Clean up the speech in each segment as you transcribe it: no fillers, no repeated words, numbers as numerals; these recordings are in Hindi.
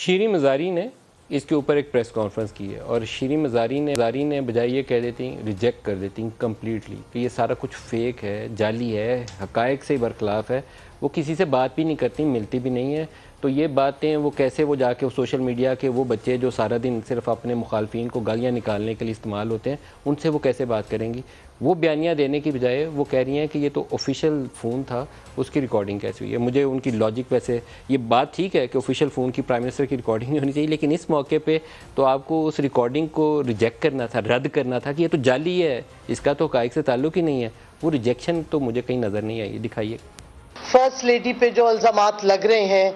शीरीन मज़ारी ने इसके ऊपर एक प्रेस कॉन्फ्रेंस की है और शीरीन मज़ारी ने बजाय ये कह देती, रिजेक्ट कर देती कम्प्लीटली कि ये सारा कुछ फ़ेक है, जाली है, हक़ाइक़ से बरखिलाफ़ है। वो किसी से बात भी नहीं करती, मिलती भी नहीं है। तो ये बातें वो कैसे वो जाके सोशल मीडिया के वो बच्चे जो सारा दिन सिर्फ अपने मुखालफिन को गालियाँ निकालने के लिए इस्तेमाल होते हैं, उनसे वो कैसे बात करेंगी। वो बयानियाँ देने की बजाय वो कह रही हैं कि ये तो ऑफिशियल फ़ोन था, उसकी रिकॉर्डिंग कैसे हुई है। मुझे उनकी लॉजिक, वैसे ये बात ठीक है कि ऑफिशियल फ़ोन की प्राइम मिनिस्टर की रिकॉर्डिंग नहीं होनी चाहिए, लेकिन इस मौके पे तो आपको उस रिकॉर्डिंग को रिजेक्ट करना था, रद्द करना था कि ये तो जाली है, इसका तो हक़ाइक़ से ताल्लुक़ ही नहीं है। वो रिजेक्शन तो मुझे कहीं नज़र नहीं आई। दिखाइए। फर्स्ट लेडी पे जो इल्ज़ामात लग रहे हैं,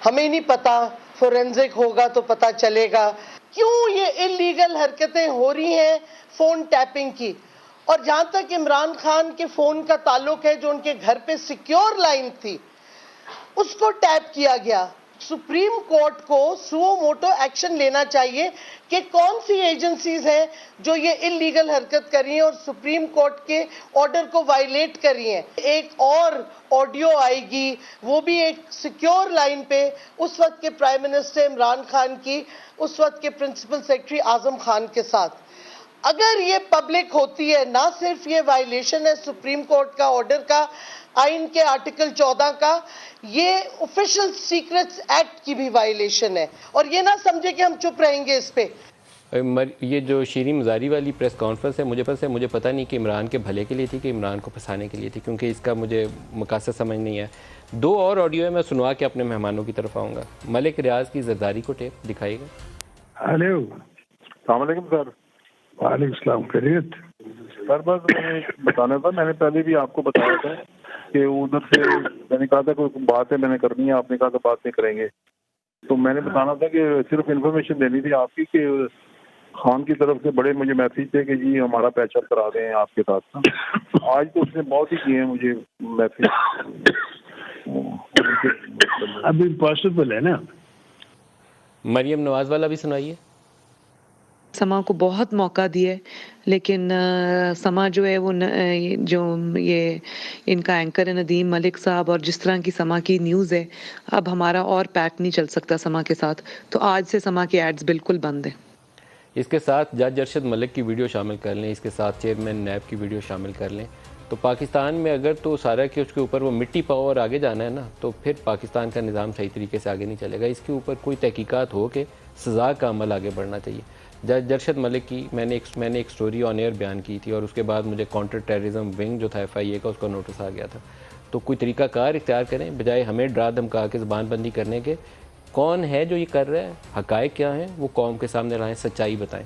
हमें नहीं पता, फोरेंसिक होगा तो पता चलेगा क्यों ये इलीगल हरकतें हो रही हैं फ़ोन टैपिंग की। और जहाँ तक इमरान खान के फ़ोन का ताल्लुक है, जो उनके घर पे सिक्योर लाइन थी उसको टैप किया गया। सुप्रीम कोर्ट को सुओ मोटो एक्शन लेना चाहिए कि कौन सी एजेंसीज हैं जो ये इलीगल हरकत कर रही हैं और सुप्रीम कोर्ट के ऑर्डर को वायलेट कर रही हैं। एक और ऑडियो आएगी, वो भी एक सिक्योर लाइन पे, उस वक्त के प्राइम मिनिस्टर इमरान खान की उस वक्त के प्रिंसिपल सेक्रेटरी आजम खान के साथ। अगर ये पब्लिक होती है, ना सिर्फ ये वायलेशन है सुप्रीम कोर्ट का ऑर्डर का, आइन के आर्टिकल 14 का, ये ऑफिशियल सीक्रेट्स एक्ट की भी वायलेशन है। और ये ना समझे कि हम चुप रहेंगे इस पे। ये जो शीरीन मज़ारी वाली प्रेस कॉन्फ्रेंस है, मुझे पता नहीं कि इमरान के भले के लिए थी कि इमरान को फंसाने के लिए थी, क्योंकि इसका मुझे मकासद समझ नहीं है। दो और ऑडियो है, मैं सुनवा के अपने मेहमानों की तरफ आऊँगा। मलिक रियाज की जरदारी को टेप दिखाइएगा। हेलो, सलामकुम सर। वालेकुम खैरियत सर बस मैंने बताना था, मैंने पहले भी आपको बताया था कि उधर से मैंने कहा था कोई बात है मैंने करनी है, आपने कहा था बात नहीं करेंगे। तो मैंने बताना था कि सिर्फ इन्फॉर्मेशन देनी थी आपकी कि खान की तरफ से बड़े मुझे मैसेज थे कि जी हमारा पैचअप करा दें आपके साथ। आज तो उसने बहुत ही किए हैं मुझे मैसेज। अभी पॉसिबल है ना। मरियम नवाज वाला भी सुनाइए। समा को बहुत मौका दिए, लेकिन समा जो है वो ये इनका एंकर है नदीम मलिक साहब, और जिस तरह की समा की न्यूज़ है, अब हमारा और पैक नहीं चल सकता समा के साथ। तो आज से समा के एड्स बिल्कुल बंद हैं। इसके साथ जज अरशद मलिक की वीडियो शामिल कर लें, इसके साथ चेयरमैन नैब की वीडियो शामिल कर लें, तो पाकिस्तान में अगर तो सारा कि उसके ऊपर वो मिट्टी पाओ और आगे जाना है ना, तो फिर पाकिस्तान का निज़ाम सही तरीके से आगे नहीं चलेगा। इसके ऊपर कोई तहकीकात हो के सज़ा का अमल आगे बढ़ना चाहिए। जज अरशद मलिक की मैंने एक स्टोरी ऑन एयर बयान की थी, और उसके बाद मुझे काउंटर टेररिज्म विंग जो था FIA का, उसका नोटिस आ गया था। तो कोई तरीक़ाकार इख्तियार करें, बजाय हमें डरा धमका के ज़बानबंदी करने के। कौन है जो ये कर रहा है, हक़ाइक़ क्या हैं, वो कौम के सामने लाएँ, सच्चाई बताएं।